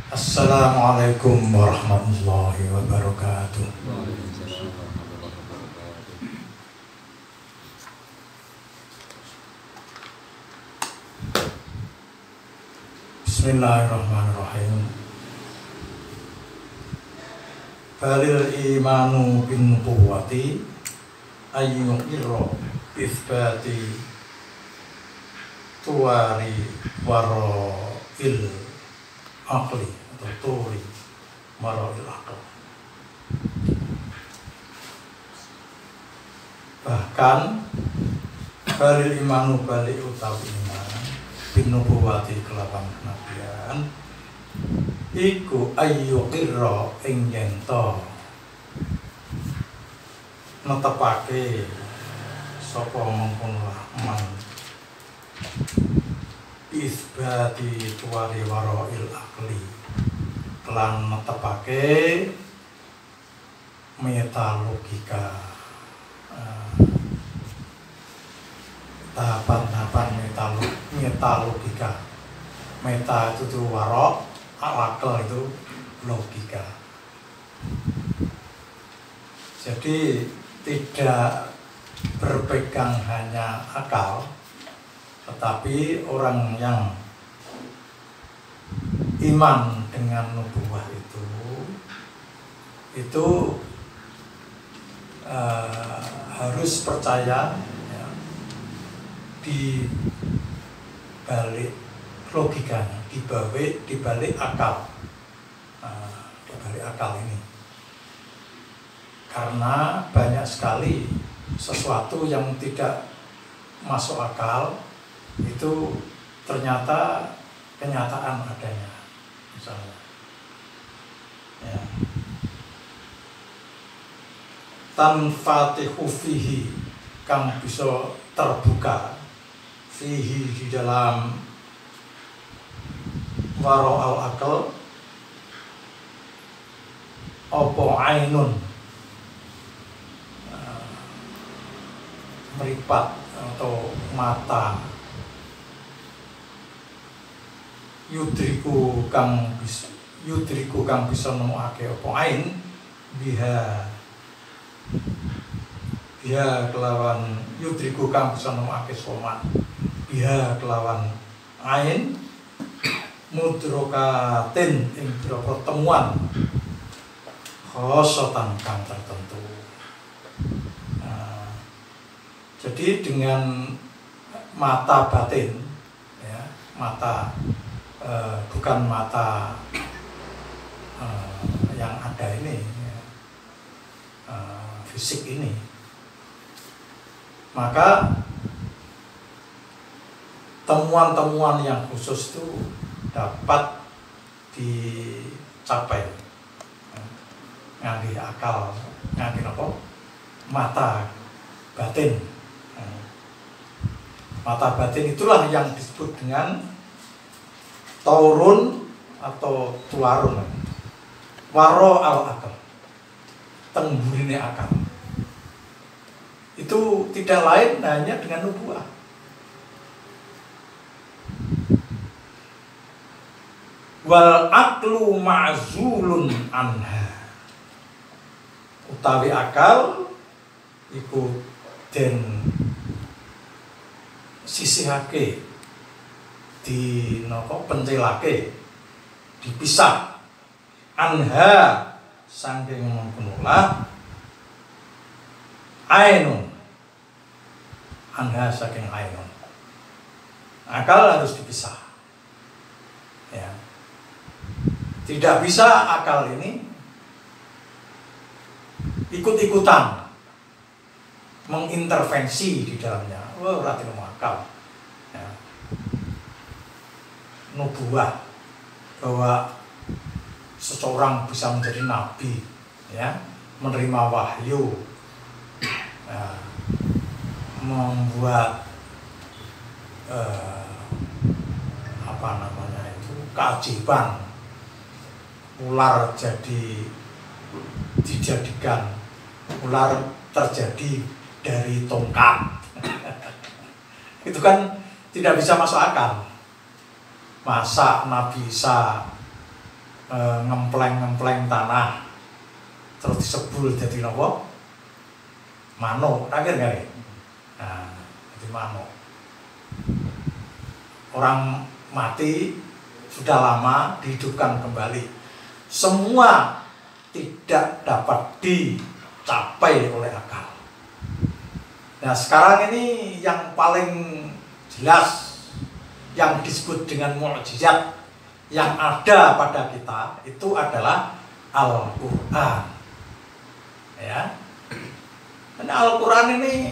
Assalamualaikum warahmatullahi wabarakatuh. Bismillahirrahmanirrahim. Balil imanu bin nubuwati ayyun irro bifbati tuwari waro il akli atau turi waro il akli. Bahkan balil imanu balik utawi iman bin nubuwati kelawan kenabian iku ayu qirra ing yen to netepake sapa mengkono man isbati tuwari warail akli lan netepake meta logika tahapan-tahapan meta logika. Meta itu tuh warok, akal itu logika. Jadi tidak berpegang hanya akal, tetapi orang yang iman dengan nubuwah itu harus percaya ya, di balik logikanya, di balik akal, di balik akal ini, karena banyak sekali sesuatu yang tidak masuk akal itu ternyata kenyataan adanya, misalnya ya. Tanfatihu fihi kang bisa terbuka fihi di dalam waro al akal opo ainun meripat atau mata yudriku kang bisa nemokake opo ain biha kelawan yudriku kang bisa nemokake soman biha kelawan ain mudrokatin ing beberapa temuan khosotan kang tertentu. Jadi dengan mata batin ya, mata bukan mata yang ada ini ya, fisik ini, maka temuan-temuan yang khusus itu dapat dicapai ngangge akal, ngangge apa? Mata batin. Mata batin itulah yang disebut dengan taurun atau tuarun, waro al akal, tengburine akal. Itu tidak lain hanya dengan nubuwah. Wal aklu ma'zulun anha, utawi akal iku den sisihake, di napa pencelake, dipisah anha saking mengkonolah ainun, anha saking ainun. Akal harus dipisah ya. Tidak bisa akal ini ikut-ikutan mengintervensi di dalamnya. Wah, berarti akal ya. Nubuwah bahwa seseorang bisa menjadi nabi ya, menerima wahyu ya, membuat apa namanya itu keajaiban, ular dijadikan ular terjadi dari tongkat. Itu kan tidak bisa masuk akal masa Nabi Isa ngempleng tanah terus disebul jadi nopo manuk, akhir kali. Nah, jadi manuk. Orang mati sudah lama dihidupkan kembali. Semua tidak dapat dicapai oleh akal. Nah, sekarang ini yang paling jelas yang disebut dengan mukjizat yang ada pada kita itu adalah Al-Quran. Ya. Dan Al-Quran ini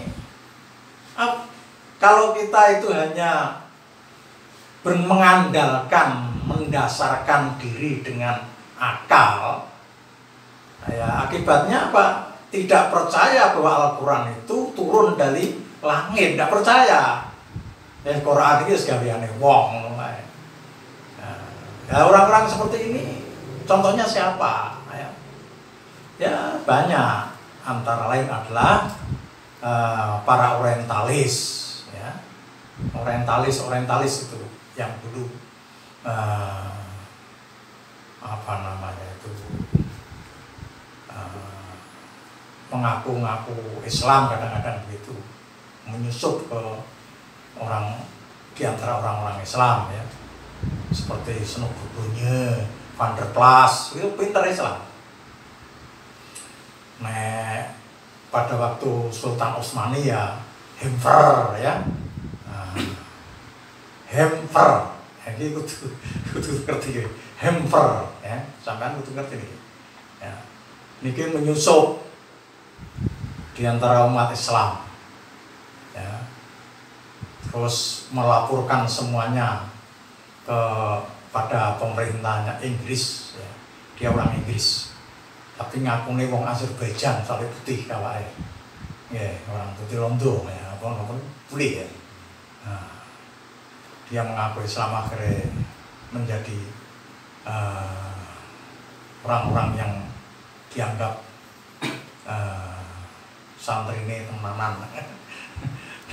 kalau kita itu hanya mengandalkan, mendasarkan diri dengan akal, ya akibatnya apa? Tidak percaya bahwa Al-Quran itu turun dari langit, tidak percaya. Ya Quran itu segala wong. Ya, orang-orang seperti ini contohnya siapa? Ya banyak, antara lain adalah para orientalis, ya. Orientalis itu yang dulu apa namanya itu mengaku-ngaku Islam, kadang-kadang begitu, menyusup ke orang di antara orang-orang Islam, ya. Seperti Senogobonya, Van der Plas, itu pintar Islam. Nah, pada waktu Sultan Utsmani ya, Hemfer, ya, Hemfer, ini kudu ngerti, Hemfer, ya, sampean kudu ngerti nih, ya, ini menyusup di antara umat Islam, ya, terus melaporkan semuanya kepada pemerintahnya Inggris, ya. Dia orang Inggris, tapi ngakune wong Azerbaijan, soalnya putih kawake, ya, orang putih londo, ya, apa pulih, ya. Nah, dia mengaku Islam, akhirnya menjadi orang-orang yang dianggap santri ini temenan.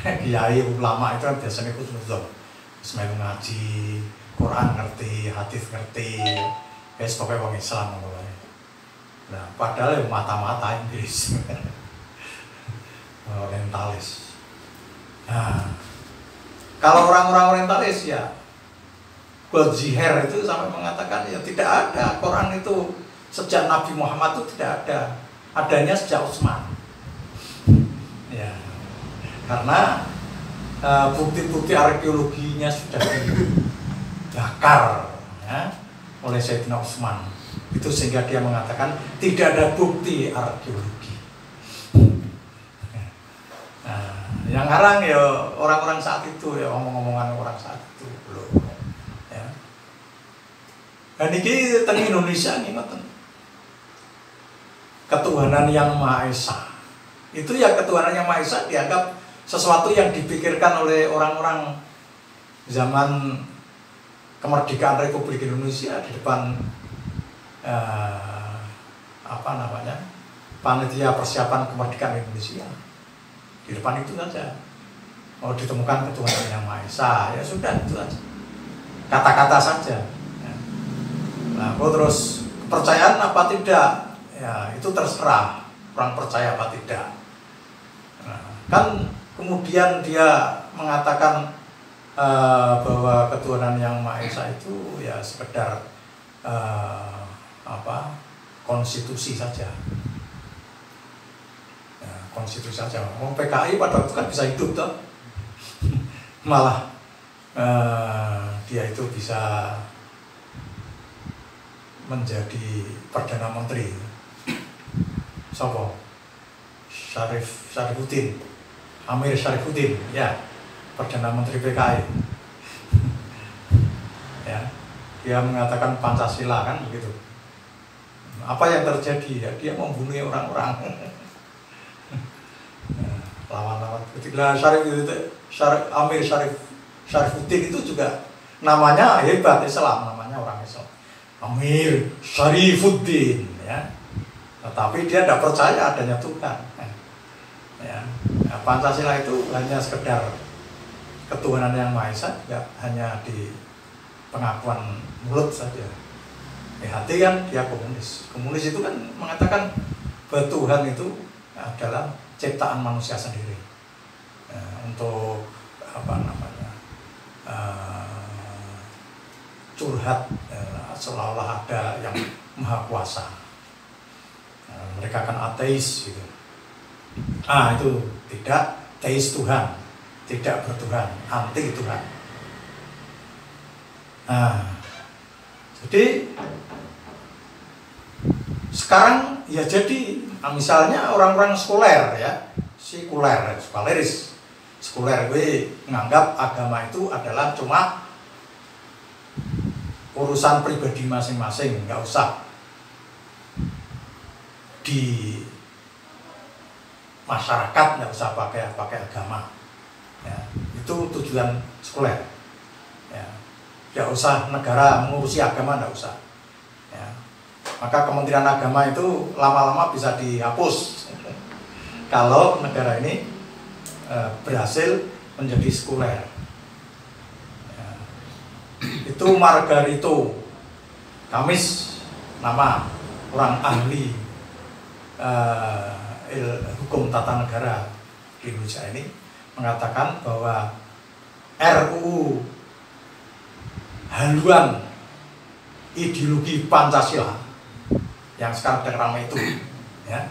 Kiai ulama itu kan biasanya khusnuzon, semelu ngaji, Quran ngerti, hadis ngerti, guys pokoknya orang Islam mulai. Nah, padahal mata-mata Inggris, orientalis. Nah, kalau orang-orang orientalis ya, Goldziher itu sampai mengatakan ya tidak ada Quran itu sejak Nabi Muhammad itu tidak ada, adanya sejak Utsman. Ya, karena bukti-bukti arkeologinya sudah dibakar, ya, oleh Sayyidina Utsman. Itu sehingga dia mengatakan tidak ada bukti arkeologi. Nah, yang ngarang ya orang-orang saat itu, ya omong-omongan orang saat itu belum. Ya. Dan ini teng Indonesia nih ngoten. Ketuhanan yang Maha Esa. Itu ya ketuhanan yang Maha Esa dianggap sesuatu yang dipikirkan oleh orang-orang zaman kemerdekaan Republik Indonesia di depan apa namanya, panitia persiapan kemerdekaan Indonesia. Di depan itu saja, mau ditemukan ketuhanan yang Maha Esa, ya sudah itu saja, kata-kata saja. Nah, terus kepercayaan apa tidak, ya itu terserah orang percaya apa tidak. Nah, kan kemudian dia mengatakan bahwa ketuhanan yang Maha Esa itu ya sekedar apa, konstitusi saja. Ya, konstitusi saja. PKI pada waktu kan bisa hidup toh. Malah dia itu bisa menjadi Perdana Menteri. Sopo? Syarifuddin, Amir Syarifuddin, ya, Perdana Menteri PKI. Ya, dia mengatakan Pancasila kan begitu. Apa yang terjadi? Ya, dia membunuh orang-orang. Lawan-lawan ketika Amir Syarifuddin itu juga namanya hebat, Islam, namanya orang Islam, Amir Syarifuddin, ya. Tetapi dia tidak percaya adanya Tuhan. Ya. Nah, Pancasila itu hanya sekedar ketuhanan yang Maha Esa, juga hanya pengakuan mulut saja. Hati kan dia komunis. Komunis itu kan mengatakan bahwa Tuhan itu adalah ciptaan manusia sendiri. Untuk apa namanya curhat seolah-olah ada yang maha kuasa. Mereka kan ateis gitu. Itu tidak teis Tuhan, tidak bertuhan, anti Tuhan. Jadi sekarang ya jadi misalnya orang-orang sekuler ya, sekuler gue menganggap agama itu adalah cuma urusan pribadi masing-masing, nggak usah di masyarakat, nggak usah pakai agama. Ya, itu tujuan sekuler. Ya, nggak usah negara mengurusi agama, nggak usah. Ya, maka Kementerian Agama itu lama-lama bisa dihapus kalau negara ini berhasil menjadi sekuler. Ya, itu Margarito Kamis, nama orang ahli hukum tata negara di Indonesia ini, mengatakan bahwa RUU haluan ideologi Pancasila yang sekarang sedang ramai itu, ya,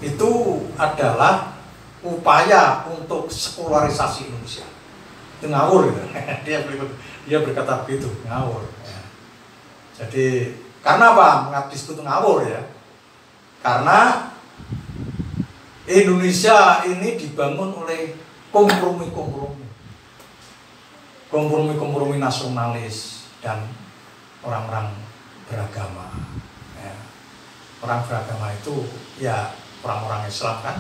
itu adalah upaya untuk sekularisasi Indonesia. Itu ngawur gitu. dia berkata begitu, ngawur. Ya. Jadi karena apa? Mengapa disebut ngawur ya? Karena Indonesia ini dibangun oleh kompromi nasionalis dan orang-orang beragama. Ya. Orang beragama itu ya orang-orang Islam kan,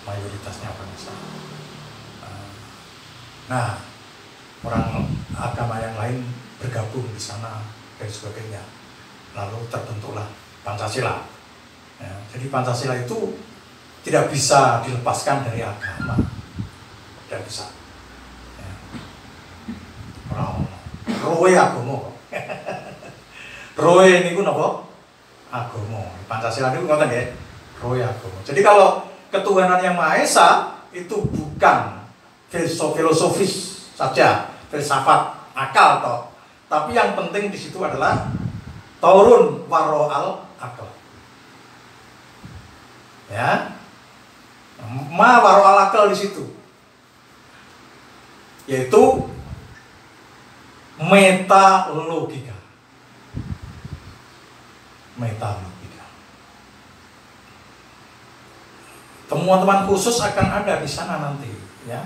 mayoritasnya orang Islam. Nah, orang agama yang lain bergabung di sana dan sebagainya. Lalu terbentuklah Pancasila. Ya, jadi Pancasila itu tidak bisa dilepaskan dari agama, tidak bisa. Ya. Orang roe agama, roe ini pun apa? Agama. Pancasila itu ngoten ya, roe agama. Jadi kalau ketuhanan yang Maha Esa itu bukan filosofis saja, filsafat akal toh, tapi yang penting di situ adalah turun waro'al akal. Ya, ma waro'al akal di situ, yaitu metalogika. Temuan-temuan khusus akan ada di sana nanti, ya.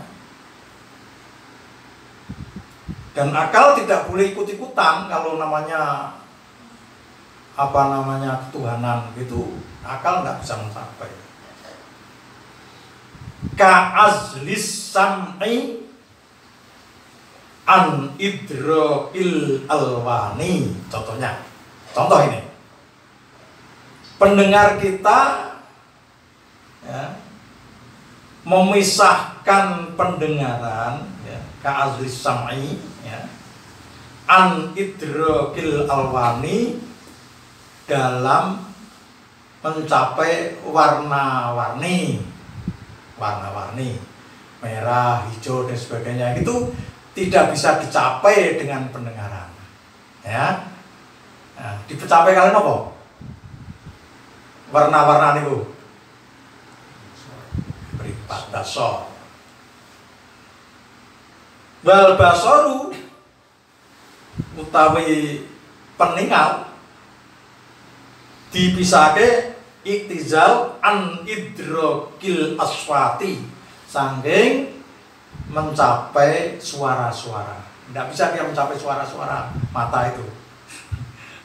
Dan akal tidak boleh ikut-ikutan kalau namanya ketuhanan gitu, akal nggak bisa mencapai. Ka'azlis sam'i an idrakil alwani. Contoh ini, pendengar kita ya, memisahkan pendengaran ya, ka'azlis sam'i ya, an idrakil alwani dalam mencapai warna-warni, merah, hijau dan sebagainya, itu tidak bisa dicapai dengan pendengaran. Ya, nah, dicapai kalian apa? Warna-warna itu beripat basor. Wal basoru utawi peningal dipisahke iktizal an idrokil aswati, saking mencapai suara-suara. Tidak bisa dia mencapai suara-suara mata itu.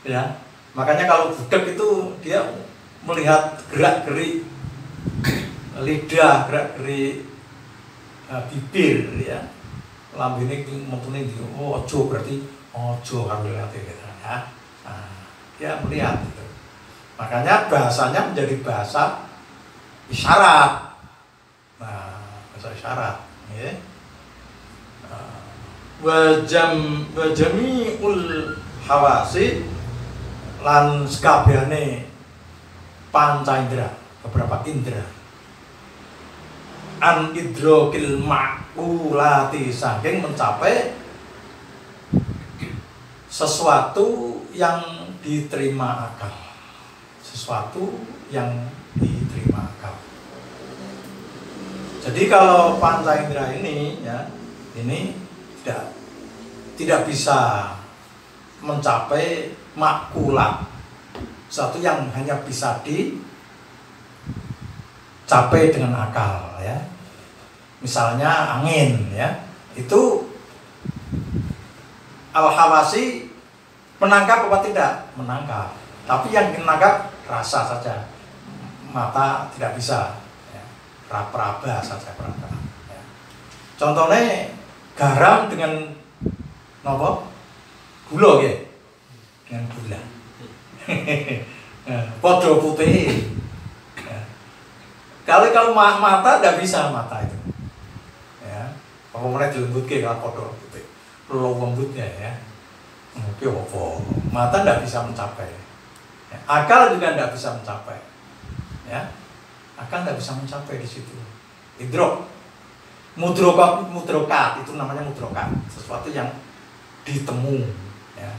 Ya, makanya kalau budak itu dia melihat gerak-gerik lidah, gerak-gerik bibir, ya. Lambene metune ndi, oh ojo berarti ojo karo lihat gitu ya. Nah, dia melihat gitu. Makanya bahasanya menjadi bahasa isyarat. Nah, bahasa isyarat, ya. wa jami'ul hawasi lan sekabehane panca indera, beberapa indera an idrokil ma'kulati saking mencapai sesuatu yang diterima akal, sesuatu yang diterima akal. Jadi kalau panca indera ini ya, ini tidak bisa mencapai makulah, satu yang hanya bisa dicapai dengan akal ya. Misalnya angin ya, itu al-hawasi menangkap apa tidak? Menangkap. Tapi yang menangkap rasa saja, mata tidak bisa ya. Peraba saja peraba ya. Contohnya garam dengan nopo? Gula ya. Dengan gula. Podo putih. Ya. Kalau mata tidak bisa mata itu. Ya. Apa mulai dilembutke kalau podo putih. Perlu lembutnya ya. Oke, mata tidak bisa mencapai. Ya. Akal juga tidak bisa mencapai. Ya. Akal tidak bisa mencapai di situ. Idrok. Mudrokat itu namanya mudrokat. Sesuatu yang ditemu ya,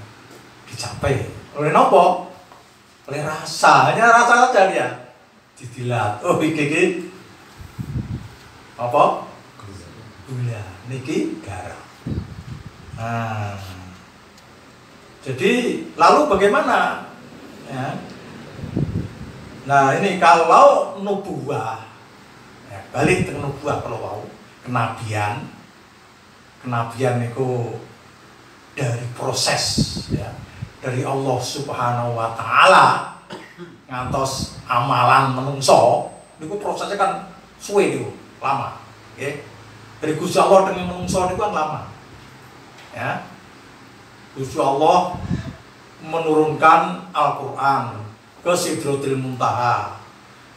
dicapai oleh nopo, oleh rasa, hanya rasa saja dia didilat. Oh iki apa? Gula, niki garam. Nah, jadi lalu bagaimana? Ya. Nah ini kalau nubuah, ya, balik ke nubuah kalau mau kenabian itu dari proses ya, dari Allah Subhanahu wa taala ngantos amalan menungso niku prosesnya kan suwe niku, lama ya. Dari Gusti Allah dengan menungso niku kan lama. Ya. Gusti Allah menurunkan Al-Qur'an ke Sidratil Muntaha.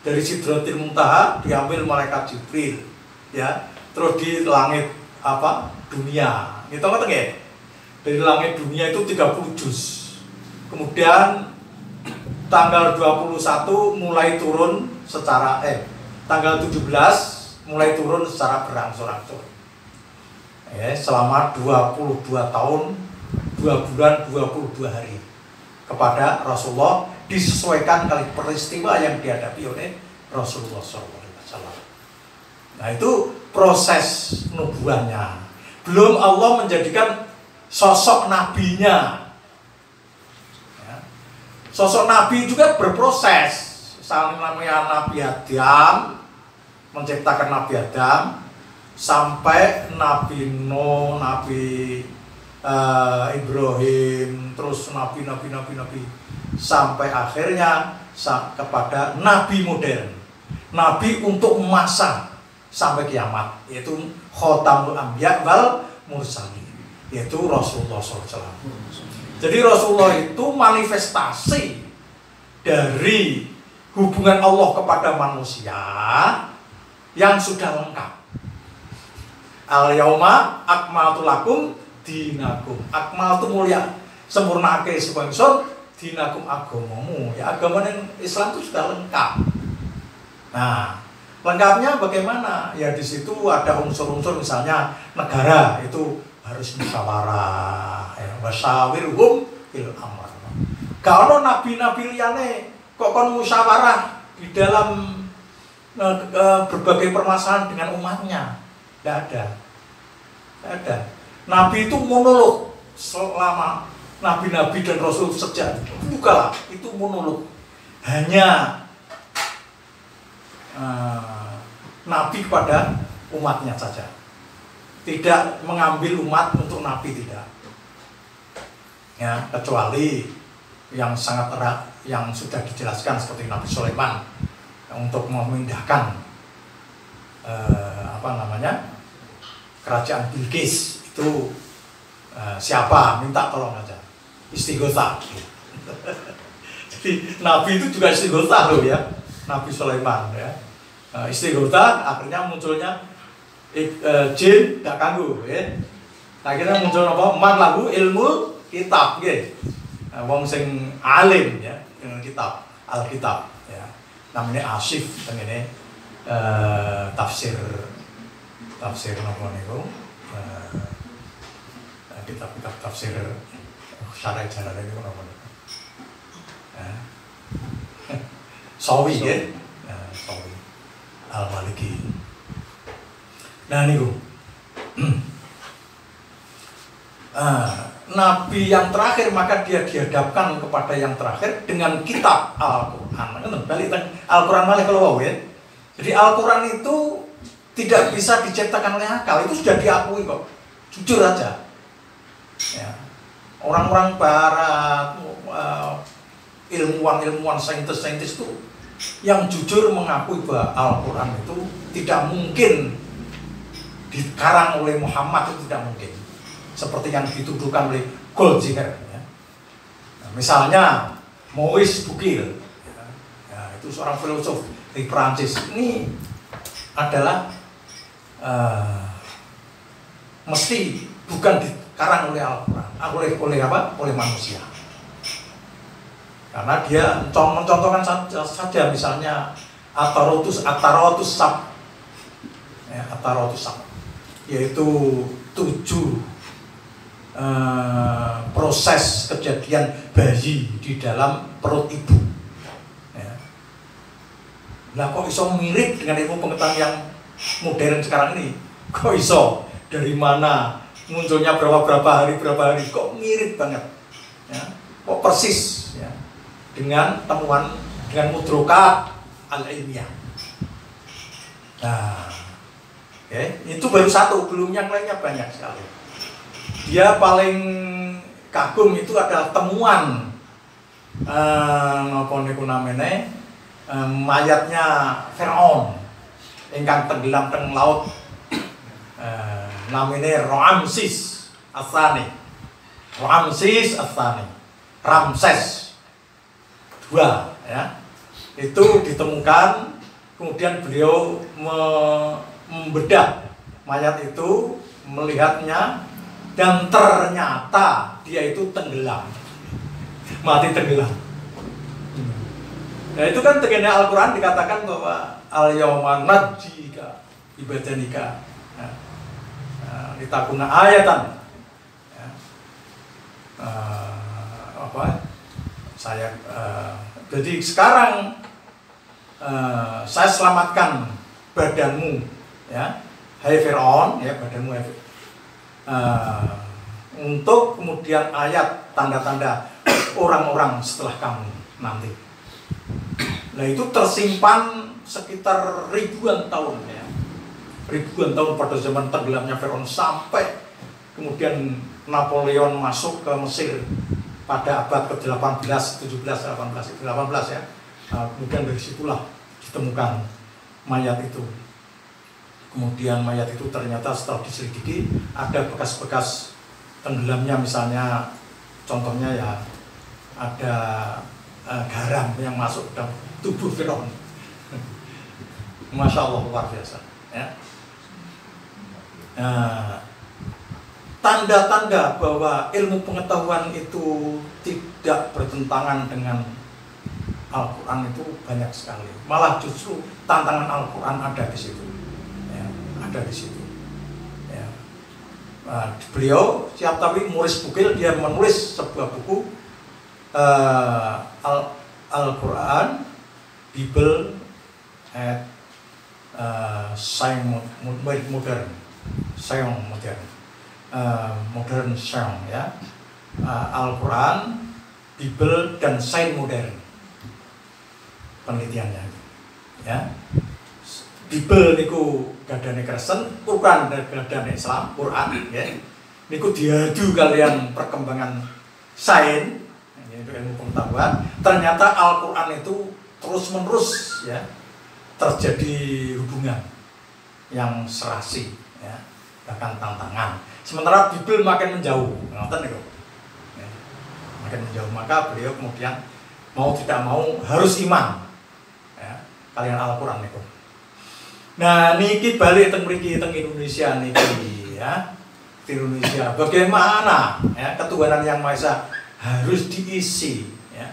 Dari Sidratil Muntaha diambil malaikat Jibril ya, terus di langit apa? Dunia. Gitu ngoten nggih. Dari langit dunia itu 30 juz. Kemudian tanggal 21 mulai turun secara tanggal 17 mulai turun secara berangsur-angsur. Selama 22 tahun 2 bulan 22 hari kepada Rasulullah, disesuaikan kali peristiwa yang dihadapi oleh Rasulullah SAW. Nah itu proses nubuahnya. Belum Allah menjadikan sosok nabinya ya. Sosok nabi juga berproses. Misalnya namanya Nabi Adam, menciptakan Nabi Adam, sampai Nabi Nuh, Nabi Ibrahim, terus nabi sampai akhirnya kepada nabi modern, nabi untuk masa sampai kiamat, yaitu Khotamul Anbiya wal Mursalin, yaitu Rasulullah SAW. Jadi Rasulullah itu manifestasi dari hubungan Allah kepada manusia yang sudah lengkap. Al-yauma akmaltu lakum dinakum. Akmal itu mulia, sempurnake sapa ingsun dinakum agamamu. Ya agama Islam itu sudah lengkap. Nah, lengkapnya bagaimana? Ya di situ ada unsur-unsur, misalnya negara itu harus musyawarah, ya, wasyawirhum fil amr. Kalau nabi-nabi liyane kok kon musyawarah di dalam berbagai permasalahan dengan umatnya? Tidak ada. Tidak ada. Nabi itu monolog selama nabi-nabi dan rasul sejak bukalah itu monolog. Hanya nabi kepada umatnya saja. Tidak mengambil umat untuk nabi, tidak. Ya, kecuali yang sangat erat yang sudah dijelaskan seperti Nabi Sulaiman untuk memindahkan kerajaan Bilqis itu siapa minta tolong aja, istighosah. Jadi Nabi itu juga istighosah loh ya, Nabi Sulaiman ya. Istighosah akhirnya munculnya jin gak kanggu ya. Akhirnya muncul apa? Man lahu ilmu kitab nggih. Wong sing alim ya dengan kitab, Alkitab ya. Namanya Asif tengene tafsir napa niku? Kitab-kitab tafsir syarah jalan niku napa niku? Sawi ya. Sawi Al-Maliki. Nah niku Nabi yang terakhir maka dia dihadapkan kepada yang terakhir dengan kitab Al-Quran. Balik Al-Quran malah kalau ya. Jadi Al-Quran itu tidak bisa diciptakan oleh akal, itu sudah diakui kok. Jujur aja. Ya. Orang-orang Barat, ilmuwan-ilmuwan, saintis-saintis itu yang jujur mengakui bahwa Al-Quran itu tidak mungkin dikarang oleh Muhammad, itu tidak mungkin. Seperti yang dituduhkan oleh Goldziher ya. Nah, misalnya Maurice Bucaille ya, itu seorang filosof dari Prancis. Ini adalah mesti bukan dikarang oleh Al-Quran, oleh manusia. Karena dia mencontohkan saja misalnya Atarotus Sab ya, Atarotus Sab, yaitu 7 proses kejadian bayi di dalam perut ibu ya. Nah kok iso mirip dengan ilmu pengetahuan yang modern sekarang ini? Kok iso? Dari mana? Munculnya berapa hari kok mirip banget ya? Kok persis ya? Dengan temuan, dengan mudrokat al-ilmiah. Nah itu baru satu, belum yang lainnya banyak sekali. Dia paling kagum itu adalah temuan napa niku namanya mayatnya Firaun ingkang tenggelam teng laut, namanya Ramses Ats-Tsani. Ramses II ya. Itu ditemukan, kemudian beliau membedah mayat itu, melihatnya, dan ternyata dia itu tenggelam, mati tenggelam. Nah itu kan tegene Al-Quran dikatakan bahwa al-yawma najjika ibadanika litakuna ayatan ya. Jadi sekarang saya selamatkan badanmu ya, hai Firaun ya, badanmu ya, untuk kemudian ayat tanda-tanda orang-orang setelah kamu nanti. Nah itu tersimpan sekitar ribuan tahun ya, ribuan tahun pada zaman tenggelamnya Firaun sampai kemudian Napoleon masuk ke Mesir pada abad ke-18, 17, 18 ya. Kemudian dari situlah ditemukan mayat itu. Kemudian mayat itu ternyata setelah diselidiki ada bekas-bekas tenggelamnya, misalnya contohnya ya ada garam yang masuk dalam tubuh Firaun. Masya Allah, luar biasa ya. Tanda-tanda bahwa ilmu pengetahuan itu tidak bertentangan dengan Al-Quran itu banyak sekali. Malah justru tantangan Al-Quran ada di situ. Ada di situ. Ya. Beliau Syatawi Maurice Bucaille, dia menulis sebuah buku Al-Quran, Bible at Science Modern, Modern Science ya. Al-Quran, Bible dan Sains modern penelitiannya ya. Bible niku gadane Kristen, Quran gadane Islam, Quran ya. Niku diadu kalian perkembangan sains, yaitu ilmu pengetahuan. Ternyata Al-Quran itu terus-menerus ya terjadi hubungan yang serasi ya, bahkan tantangan. Sementara Bible makin menjauh, ngoten niku. Ya, makin menjauh, maka beliau kemudian mau tidak mau harus iman ya, kalian Al-Quran niku. Nah niki balik teng mriki teng Indonesia niki ya. di Indonesia. Bagaimana ya ketuhanan yang Maha Esa harus diisi, ya,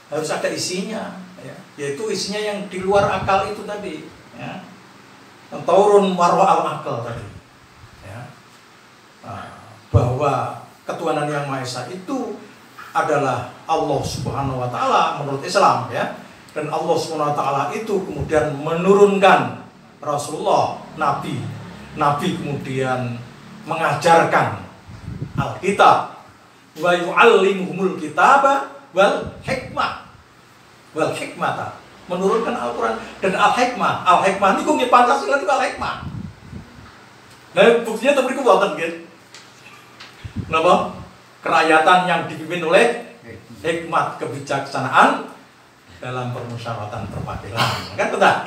harus ada isinya, ya, yaitu isinya yang di luar akal itu tadi, ya, turun warwa al akal tadi, ya, bahwa ketuhanan yang Maha Esa itu adalah Allah Subhanahu Wa Taala menurut Islam, ya, dan Allah Subhanahu Wa Taala itu kemudian menurunkan Rasulullah, Nabi kemudian mengajarkan Alkitab, wa yu'allimuhumul kitaba wal hikmah, menurunkan Al-Quran dan al-hikmah niku nggih Pancasila niku al-hikmah. Nah, buktinya tadi ku wonten nggih. Napa? Kerakyatan yang dipimpin oleh hikmat kebijaksanaan dalam permusyawaratan perwakilan. Kan betul?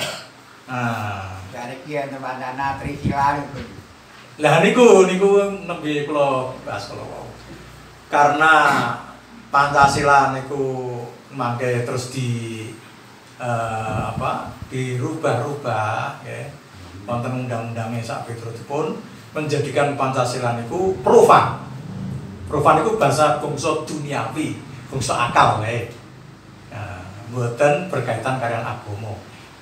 Dari kian teman-teman Trisila itu. Lah niku nembe kula bahas kula wau. Karena Pancasila niku mangke terus dirubah-rubah, ya. Wonten undang-undange sak piturutipun menjadikan Pancasila niku profan. Profan niku bahasa bangsa duniawi, bangsa akal wae. Mboten berkaitan kalian agama.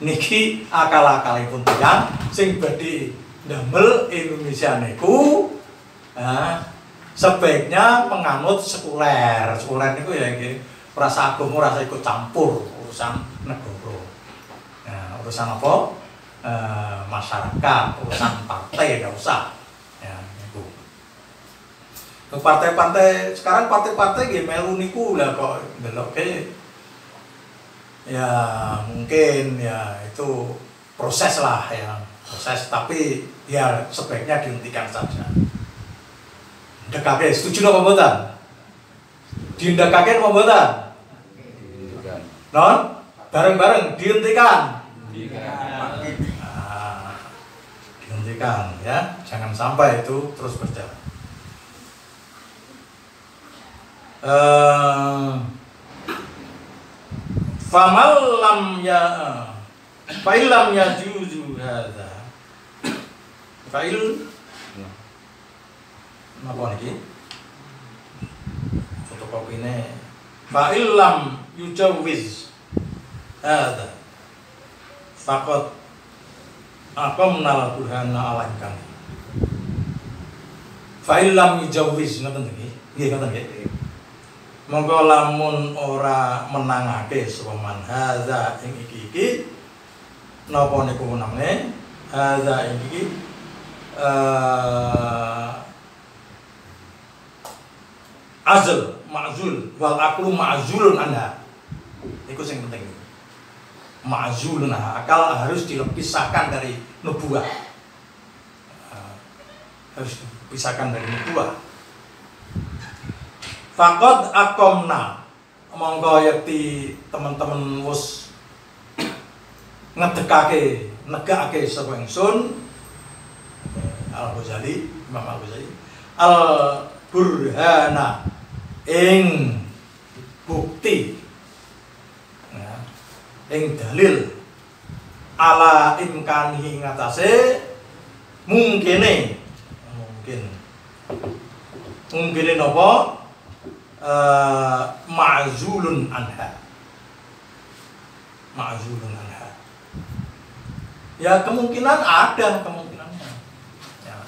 Niki akal-akalipun tiyang sing badhe ndamel Indonesia niku sebaiknya penganut sekuler. Sekuler niku ya nggih rasa agama rasa ikut campur urusan negara. Nah, urusan apa? Masyarakat, urusan partai enggak usah. Ya, niku. Partai-partai sekarang partai-partai nggih melu niku lah kok ndelokke. Ya mungkin ya itu proses lah ya, proses, tapi ya sebaiknya dihentikan saja. Ndekake setuju apa mboten? Dihentikan apa mboten? Non? Bareng-bareng dihentikan. Dihentikan ya, jangan sampai itu terus berjalan. Fa'illam ya juzu hadza. Fa'il napa niki? Fotokopine. Fa'illam yujawiz hadza. Faqat aqamnal burhana alaikan. Fa'illam yujawiz ngoten niki. Nggih ngoten nggih. Monggo lamun ora menangake sapa man hadza ing iki napa niku namane hadza ing iki azl ma'zul wal aqlu ma'zulun anha. Iku sing penting. Ma'zulun anha, akal harus dipisahkan dari nubuwah. Harus dipisahkan dari nubuwah. Faqad aqamna, monggo yakti teman-teman wis ngedekake negakake sapa ingsun Al-Ghazali, Imam Al-Ghazali al-burhana ing bukti ya, ing dalil ala imkanihi ngatasé mungkine napa ma'zulun anha. Ya kemungkinan ada kemungkinannya. Ya,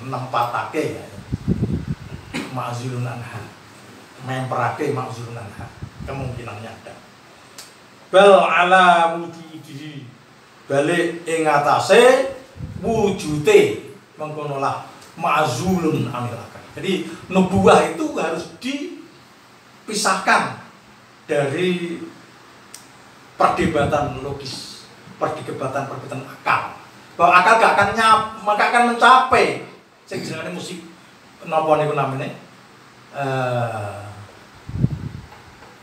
nempatake ya. Ma'zulun anha. Memperake ma'zulun anha. Kemungkinannya ada. Bal ala wujudihi. Balik ing atase wujude mengkonolah ma'zulun anil. Jadi nubuwah itu harus dipisahkan dari perdebatan logis, perdebatan akal. Bahwa akal gak akan mencapai sing jenenge musik napa niku namine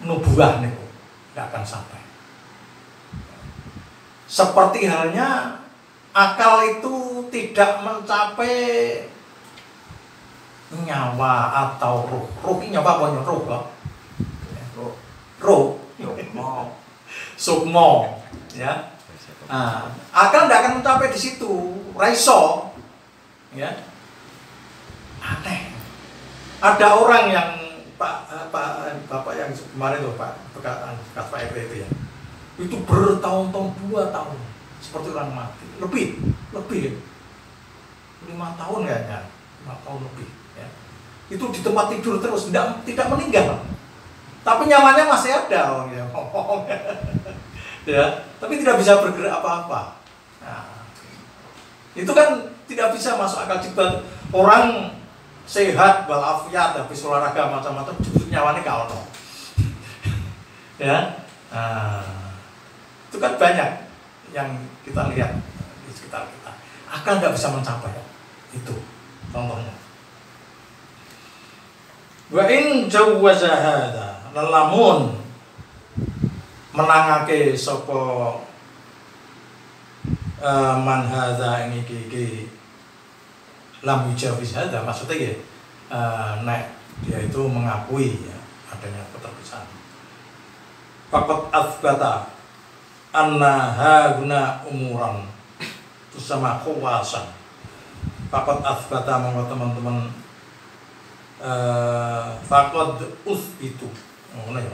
nubuwah niku gak akan sampai. Seperti halnya akal itu tidak mencapai nyawa atau ruh. Ruh ini nyawa apa ruh kok? Ruh. Sukmo. Ya. Akal tidak akan mencapai di situ. Raiso. Ya. Ada orang yang Bapak yang kemarin tuh bekas Pak RT itu ya, itu bertahun-tahun 2 tahun seperti orang mati, lebih 5 tahun kayaknya, 5 tahun lebih ya. Itu di tempat tidur terus, tidak meninggal, tapi nyawanya masih ada orang yang ngomong ya, tapi tidak bisa bergerak apa-apa. Nah, itu kan tidak bisa masuk akal juga. Orang sehat walafiat habis olahraga macam-macam justru nyawanya gak ono ya. Itu kan banyak yang kita lihat di sekitar kita, akal nggak bisa mencapai itu contohnya. Wa in jawwaza hadza lalamun menangake sapa man hadza ini iki lam yujawiz hadza, maksudnya ya nek dia itu mengakui ya adanya keterpisahan. Faqad athbata anna hauna umuran itu sama khawasan. Faqad athbata monggo teman-teman faqad itu ngono ya.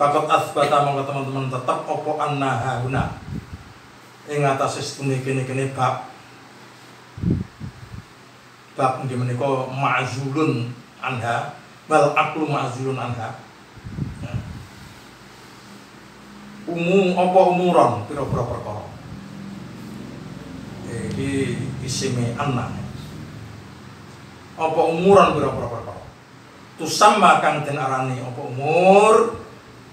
Faqad athbata monggo teman-teman tetap opo anna hauna ing atase setune kene bab nggih menika ma'zulun anha wal aqlu ma'zulun anha. Umuran pira-pira perkara. Iki isime anna. Apa umuran pira-pira perkara. Tusamma kang den arani apa umur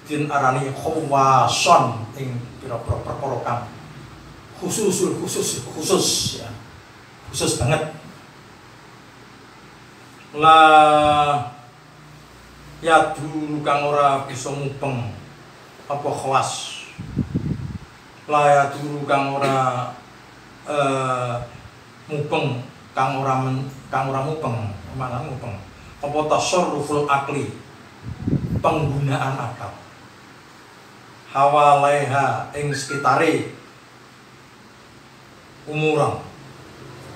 den arani khawason ing pira-pira perkara kang khusus ya. Khusus banget. La ya dulu kang ora bisa mubeng apa khawas. La ya dulu kang ora mubeng kang ora mubeng, mana mubeng apa tasarruful akli, penggunaan akal. Hawalaiha ing sekitare umuran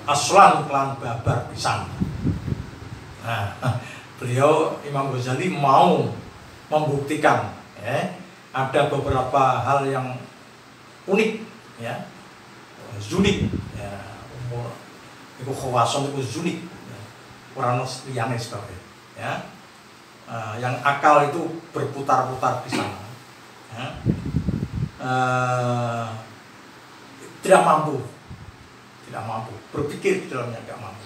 aslan kelan babar pisan. Nah, beliau Imam Ghazali mau membuktikan ya, ada beberapa hal yang unik ya, zunik ya, umur itu khawasan itu zunik ya, orang liyane sebagainya ya, yang akal itu berputar-putar di sana ya, tidak mampu berpikir di dalamnya, tidak mampu.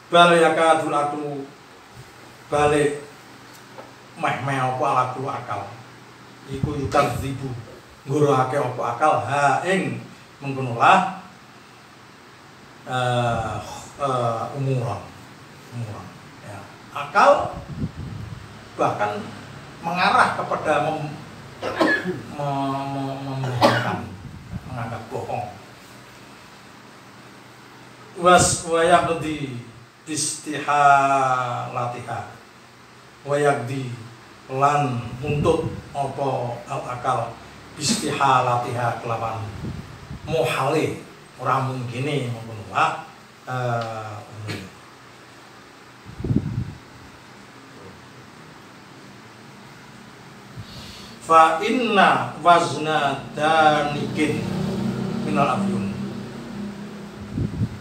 Balik yakadul aklu balik meh apa aklu akal iku yukar zibu ngurake apa akal ha ing menggunulah umuran ya. Akal bahkan mengarah kepada membohongkan, menganggap bohong. Wayaqdi istihalatiha wayaqdi lan untuk apa al-akal istihalatiha kelawan muhale ora mungkine ngono wae fa inna wazna danikin minal afyun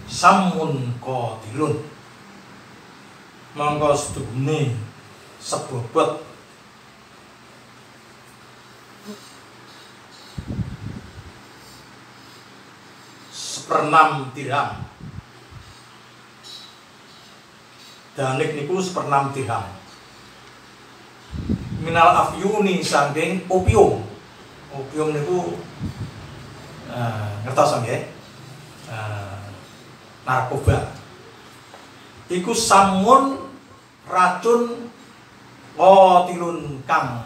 samun qatilun mangka sedune sebobot seperenam dirham. Danik niku seperenam dirham. Minal afyuni saking opium. Opium niku ngertos nggih? Narkoba. Iku samun racun qatilun kang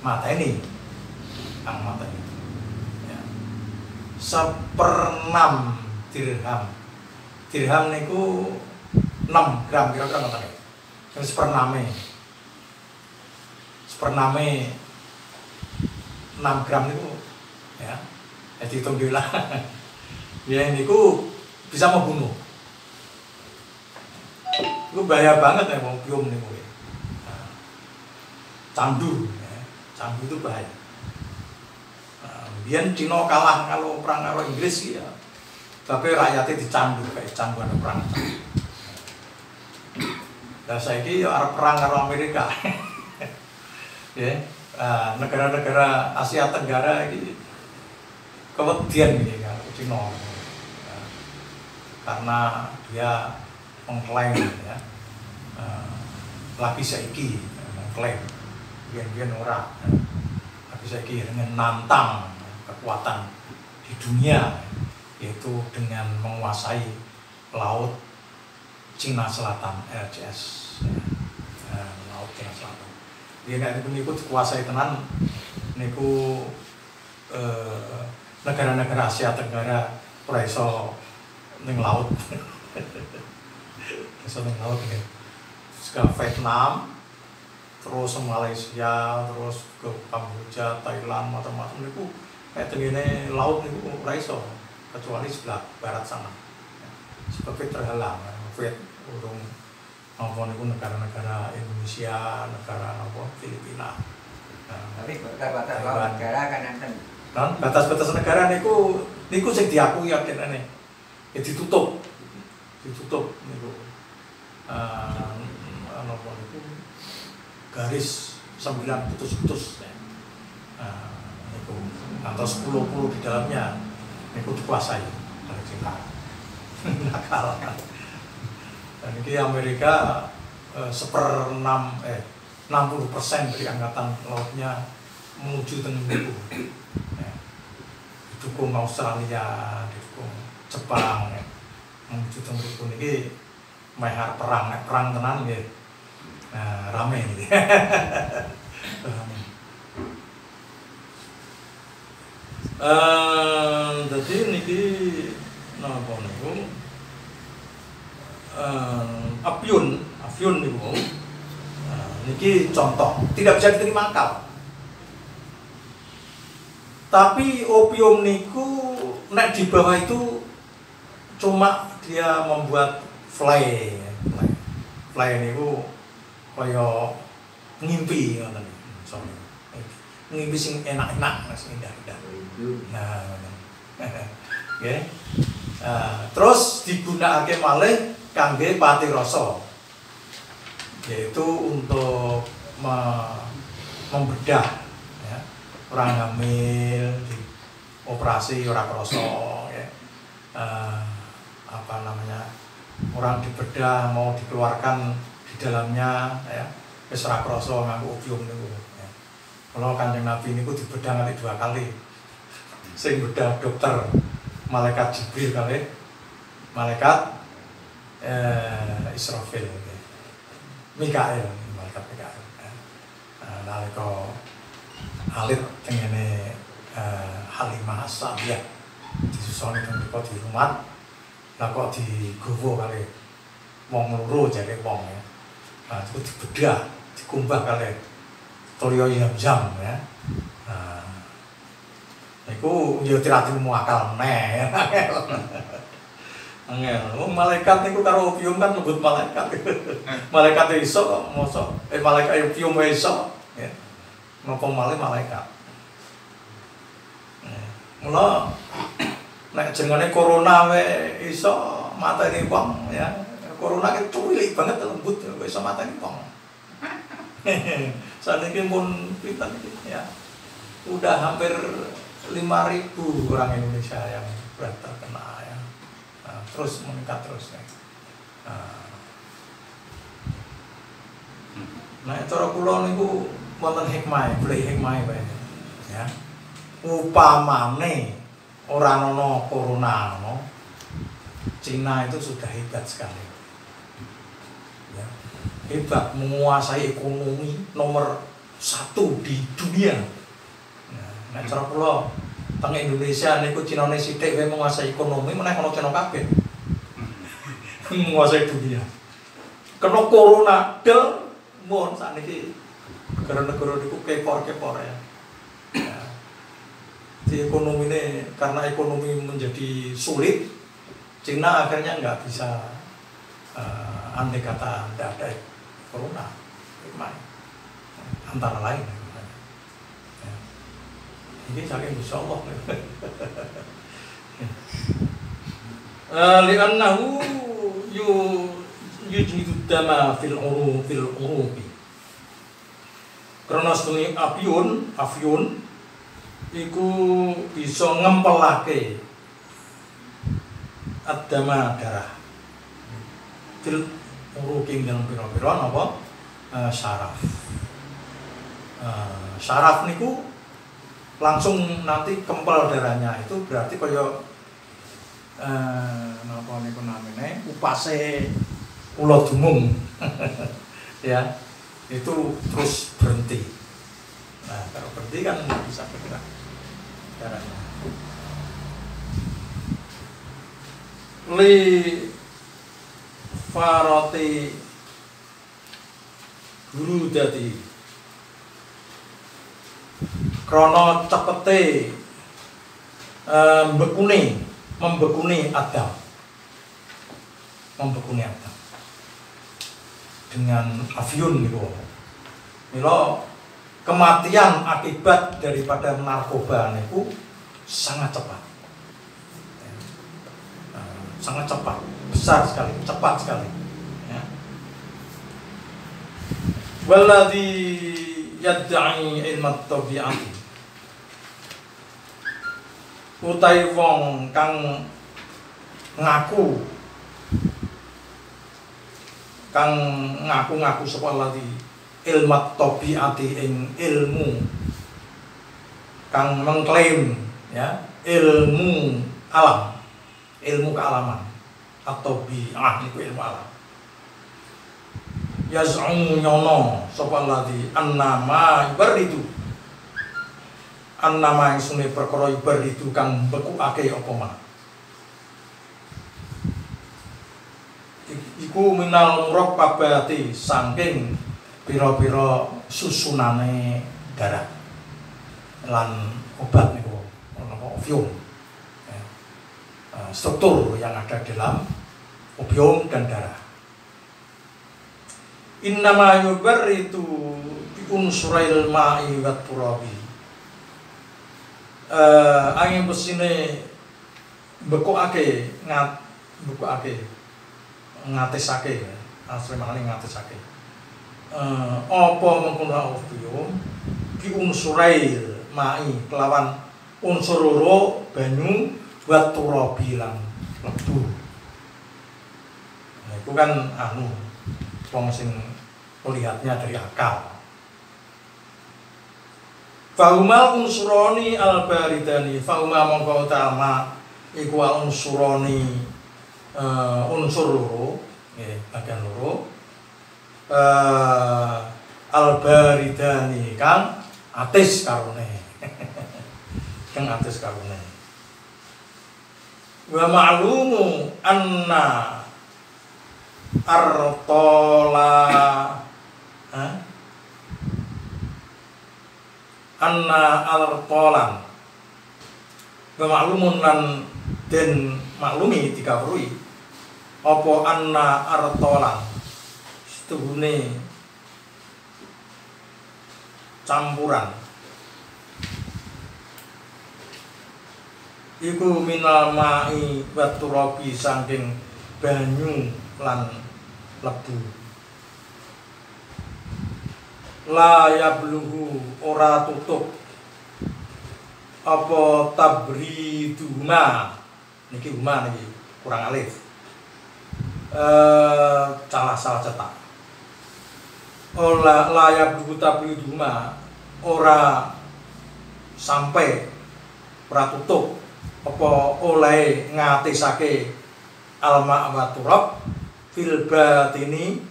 mateni. Ya. Seperenam dirham. Dirham niku 6 gram kira-kira ngoten. Sing sepername 6 gram niku ya. Jadi hitung lah. Ya niku bisa membunuh. Itu bahaya banget ya opium nih gue. Nah, candu, ya. Candu itu bahaya. Biar Cina kalah kalau perang karo Inggris ya, tapi rakyatnya dicandu kayak canduan perang. Nah saya ini arep perang karo Amerika, ya negara-negara Asia Tenggara ini kewedian gitu kan Cina, karena dia mengklaim ya, lagi saiki mengklaim biar orang, lagi saiki dengan nantang kekuatan di dunia, yaitu dengan menguasai laut Cina Selatan, LCS, laut Cina Selatan. Dia nggak niku dikuasai tenan, niku negara-negara Asia Tenggara ora iso ning laut, iso ning laut ini. Ke Vietnam, terus Malaysia, terus ke Kamboja, Thailand, macam-macam niku kayak tengene laut niku ora iso kecuali sebelah barat sana. Sebabnya terhalang, urung apa niku negara-negara Indonesia, negara apa Filipina. Tapi batas negara kan enten. Nah, batas-batas negara niku sing diakui akhirnya ya ditutup niku. Apa niku garis 9 putus-putus. Niku ngantos 10 di dalamnya niku dikuasai oleh Cina. Nakal. Dan ini Amerika 60% dari angkatan lautnya menuju tengah niku. Didukung Australia, didukung Jepang, menuju tengah niku niki mehar perang tenan nggih. Nah, rame niki. Rame. Jadi niki napa niku Afyun niku. Niki contoh, tidak bisa diterima akal. Tapi opium niku nek di bawah itu cuma dia membuat fly niku kaya ngimpi ngoten niku. Ngimpi sing enak-enak, sing indah-indah. Nah, nggih. Terus digunakake malih kangge patirasa, yaitu untuk membedah ya, orang hamil di operasi ora krasa ya. Apa namanya, orang dibedah mau dikeluarkan di dalamnya ya, wis ora krasa nganggo opium niku ya. Kalau Kanjeng Nabi niku dibedah nganti 2 kali. Sing bedah dokter malaikat Jibril kali malaikat Israfil, Mikael, malaikat Mikael. Nalika alit tengene Halimah As-Sa'diyah disusoni teng di rumah, lah kok digowo kali wong loro jare wong ya. Itu dibedah, dikumbah kali toyo Zamzam ya. Niku yo tiratmu akal meneh. Angel, malaikat niku karo opium kan lebut malaikat. Malaikat iso kok mosok malaikat opium iso ya. Napa malih malaikat. Mula nek jenenge corona wae iso mateni wong ya. Corona ki cuwilik banget lembut kok iso mateni wong. Saniki mun pinten iki ya. Udah hampir 5.000 orang Indonesia yang terkena ya. Terus meningkat terus ya. Nah, cara kula niku wonten hikmah, golek hikmah wae. Ya. Upamane ora ana corona no, Cina itu sudah hebat sekali. Ya. Hebat, menguasai ekonomi nomor 1 di dunia. Nah, cara kula teng Indonesia niku Cinane sithik wae menguasai ekonomi, meneh ana Cina kabeh. Menguasai dunia. Kena corona del mun sakniki negara-negara niku kepor-kepor ya. Di ekonomi ini, karena ekonomi menjadi sulit, Cina akhirnya nggak bisa andai kata tidak ada corona, antara lain. Ya. Ini saking Insya Allah. Li'annahu yujhidu dama fil urubi. Karena setengah afyun iku bisa ngempelake adama darah fil urubi dengan pira-pira napa syaraf. Syaraf niku langsung nanti kempel darahnya, itu berarti kaya napa niku namine upase ula dumung. Ya, itu terus berhenti. Nah, kalau berhenti kan bisa bergerak darahnya. Li farati guru dadi krono cepete membekuni Adam dengan afyun niku. Mila kematian akibat daripada narkoba niku sangat cepat. Sangat cepat, besar sekali, cepat sekali. Ya. Walladzi yad'i ilmat tabi'ati, utai wong kang ngaku sapa lati ilmat tabi'ati ing ilmu kang mengklaim ya ilmu alam, ilmu kealaman atau bi'ah niku ilmu alam. Yaz'umu nyono sapa lati annama ibaridu, annama isune perkara ibaridu kang bekukake apa man. Iku minal murakkabati saking pira-pira susunane darah lan obat niku napa opium. Struktur yang ada dalam opium dan darah. Innama yubarritu bi unsurail ma'i wat turabi. Angin besine bekukake ngatisake, asli maknane ngatisake. Apa mengkono opium bi unsurail ma'i kelawan unsur loro banyu wat turabi lan lebu. Nah, itu kan wong sing melihatnya dari akal. Fahuma unsuroni al-baridani, fahuma mongko utama iku unsuroni unsur loro, bagian loro al-baridani kang atis karone. Kang atis karone. Wa ma'lumu anna artola anna artolan wa maklumun lan den maklumi dikawruhi apa anna artolan setuhune campuran iku minal ma'i wat turabi saking banyu lan lebu. La yabluhu ora tutup apa tabriduma niki huma niki kurang alif salah cetak. Ola la yabluhu tabriduma ora sampai ora tutup apa oleh ngatisake alma wa turab fil batini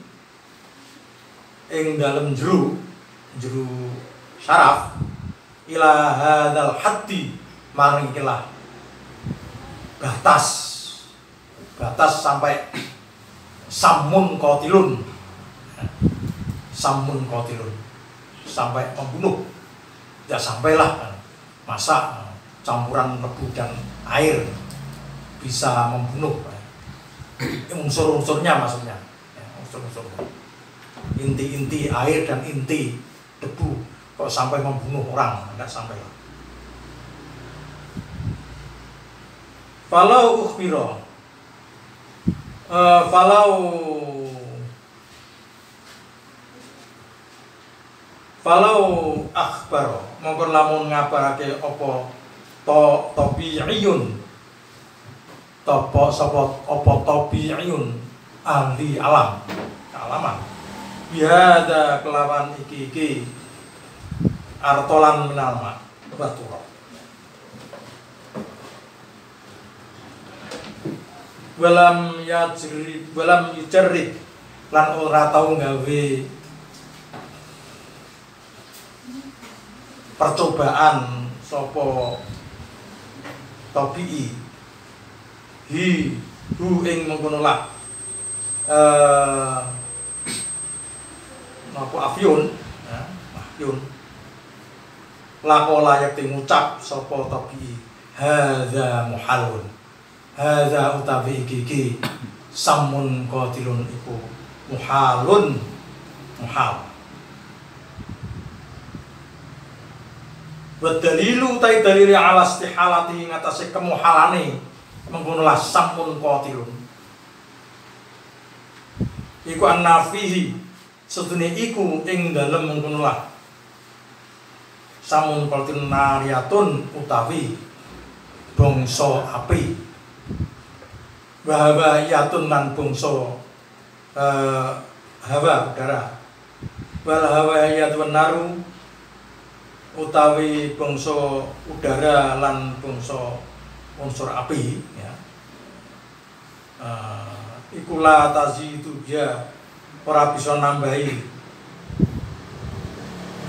ing dalem jero syaraf ila hadzal haddi maring ikilah batas sampai samun qatilun sampai membunuh. Ya sampailah masa campuran lebu dan air bisa membunuh. Unsur-unsurnya maksudnya. unsur-unsurnya. Inti-inti air dan inti debu kok sampai membunuh orang, enggak sampai lah. Falau ukhbiro, falau akhbaro, mongko lamun ngabarake apa tabi'iyun, apa tabi'iyun ahli alam, kealaman. Biada kelawan iki artolan minalma batura. Walam yujarrib lan ora tau gawe percobaan sapa tabi'i hu ing mengkono lah napa afyun ya, afyun lako layak ngucap sapa tabi'i hadza muhalun, hadza utawi iki samun qatilun iku muhalun, muhal. Wa dalilu ta dalile ala istihalati ngatasé kemuhalane mengkono lah samun qatilun iku annafihi sedune iku ing dalem mengkono lah samun qatilun nariyatun utawi bangsa api, bahwa yatun lan bangsa hawa udara, wal hawa yatun naru utawi bangsa udara lan bangsa unsur api ya. Iku la tazidu dia ora bisa nambahi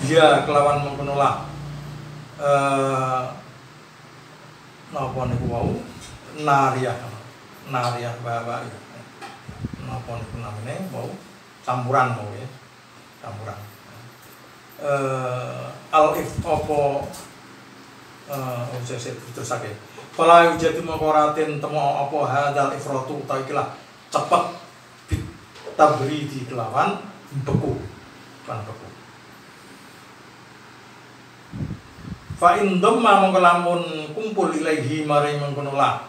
dia kelawan mengkono lah napa niku wau nariyah bawa ya. Napa niku namine wau campuran mau ya. Campuran. Al-if apa terus sakit. Kalau jadi mengkoratin temu apa hadal ifratu utawi ikilah cepet tabri di kelawan beku kan beku. Fa indom mangko lamun kumpul ilaihi maring mengkono lah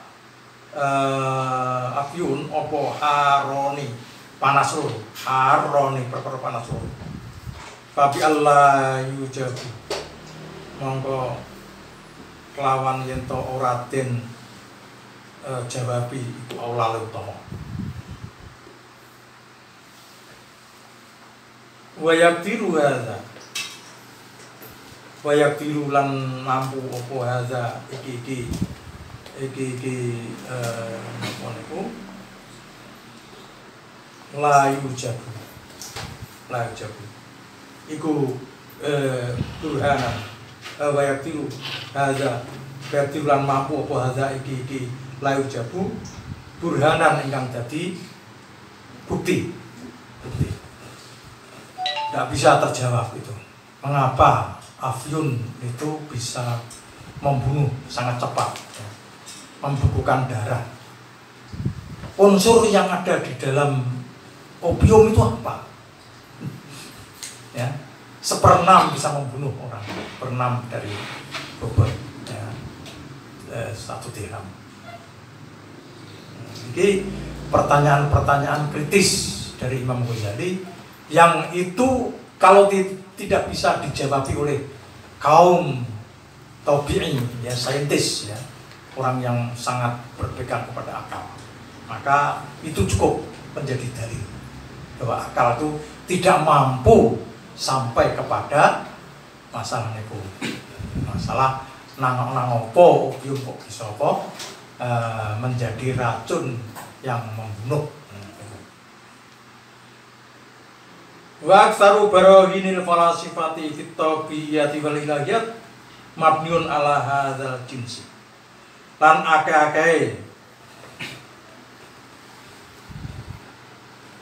afyun apa haroni panas ro haroni perkara panas ro. Tapi Allah yujabu mongko kelawan yen to ora den jawabi iku Allah utama. Wa yaqdiru hadza wa yaqdiru lan mampu apa hadza iki napa niku la yujabu iku burhanan wa yaqdiru hadza yaqdiru lan mampu apa hadza iki la yujabu burhanan ingkang dadi bukti. Tidak bisa terjawab itu. Mengapa afyun itu bisa membunuh sangat cepat, ya, membekukan darah. Unsur yang ada di dalam opium itu apa? Ya, 1/6 bisa membunuh orang. 1/6 dari bobot, ya, 1 dirham. Jadi pertanyaan-pertanyaan kritis dari Imam Ghazali yang itu kalau tidak bisa dijawab oleh kaum tabi'in, ya, saintis, ya, orang yang sangat berpegang kepada akal, maka itu cukup menjadi dalil bahwa akal itu tidak mampu sampai kepada masalah itu, masalah nangopo opium kok bisa menjadi racun yang membunuh. Wa aktsaru barahinil falasifati fit tabiyyati wal ilahiyat mabniun ala hadzal jinsi. Lan akeh-akeh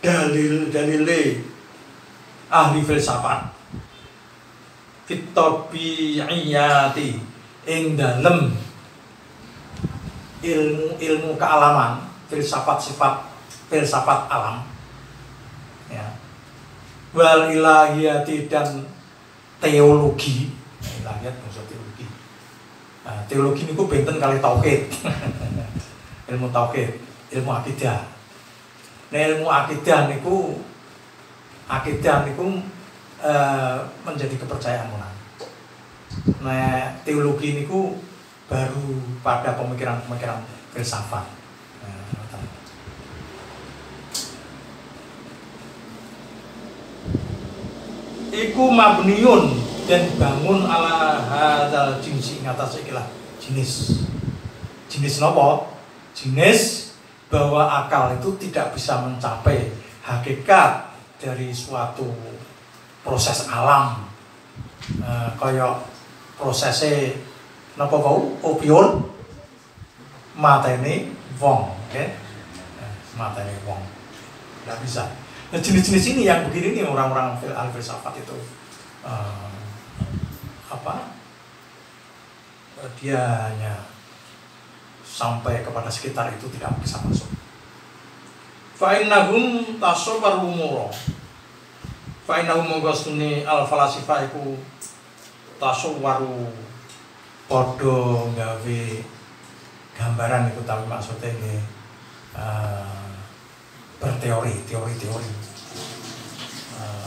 dalil-dalile ahli filsafat fit tabiyyati ing dalem ilmu kealaman, filsafat alam wal ilahiyati dan teologi. Ilahiyat maksud teologi. Nah, teologi niku benten kali tauhid. Ilmu tauhid, ilmu akidah. Nah, ilmu akidah niku menjadi kepercayaan monan. Nah, teologi niku baru pada pemikiran-pemikiran filsafat. Iku mabniun dan bangun ala hadzal jinsi ing atas ikilah jenis. Jenis nopo? Jenis bahwa akal itu tidak bisa mencapai hakikat dari suatu proses alam. Kaya prosesnya napa wau opion matene wong, okay? Matene wong. Tidak bisa. Nah, jenis-jenis ini yang begini nih orang-orang filsafat itu dia hanya sampai kepada sekitar itu tidak bisa masuk. Fa'innahum tasawwaru umura. Fa'innahum mongkosune al-falasifah iku tasawwaru padha gawe gambaran itu tapi maksudnya ini berteori.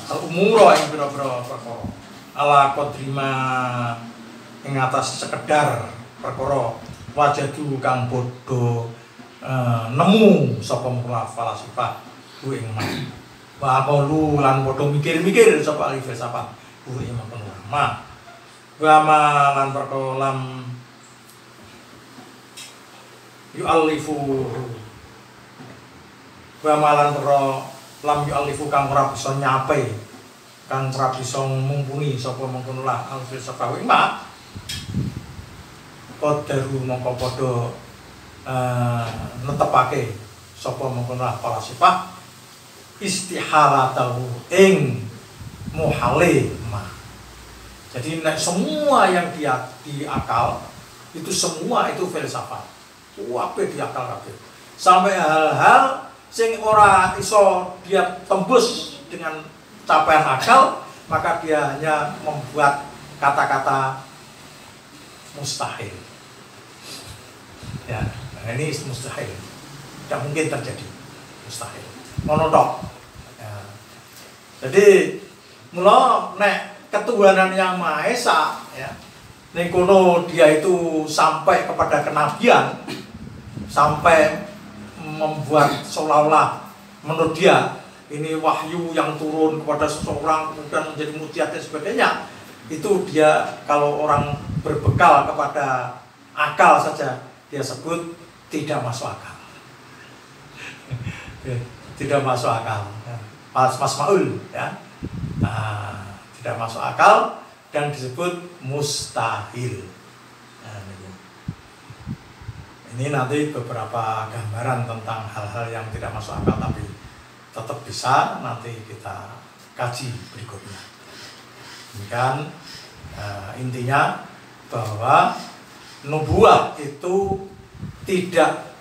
Al-umura yang pira-pira perkara. Ala qadrima ing atas sekedar perkara wajadu kang bodho nemu sapa mula falasifah kuwi ing man. Wa qalu lan padha mikir-mikir sapa ahli filsafat kuwi ing ulama. Wa ma lan perkara lam yu'allifu wa malan perkara lam yu'allifu kang ora bisa nyape kang ora bisa mumpuni sapa mengkono lah al filsafah ing mak qadaru mongko padha netepake sapa mengkono lah falasifah istihalatahu ing muhale mah. Jadi semua yang di akal itu semua itu filsafat. Wape di akal kabeh. Sampai hal-hal sing ora iso dia tembus dengan capaian akal, maka dia hanya membuat kata-kata mustahil. Ya, nah ini mustahil. Tidak mungkin terjadi. Mustahil. Monotok. Ya. Jadi mula nek ketuhanan yang Maha Esa ya. Ning kono dia itu sampai kepada kenabian, sampai membuat seolah-olah menurut dia ini wahyu yang turun kepada seseorang kemudian menjadi mujizat dan sebagainya. Itu dia kalau orang berbekal kepada akal saja dia sebut tidak masuk akal. Tidak masuk akal. Masmaul ya. Nah, tidak masuk akal dan disebut mustahil. Nah, ini nanti beberapa gambaran tentang hal-hal yang tidak masuk akal tapi tetap bisa nanti kita kaji berikutnya. Ini kan intinya bahwa nubuah itu tidak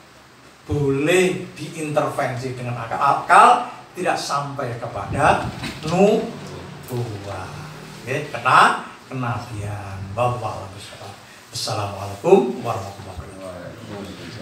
boleh diintervensi dengan akal. Akal tidak sampai kepada nubuah. Oke, kenabian. Wassalamualaikum warahmatullahi wabarakatuh.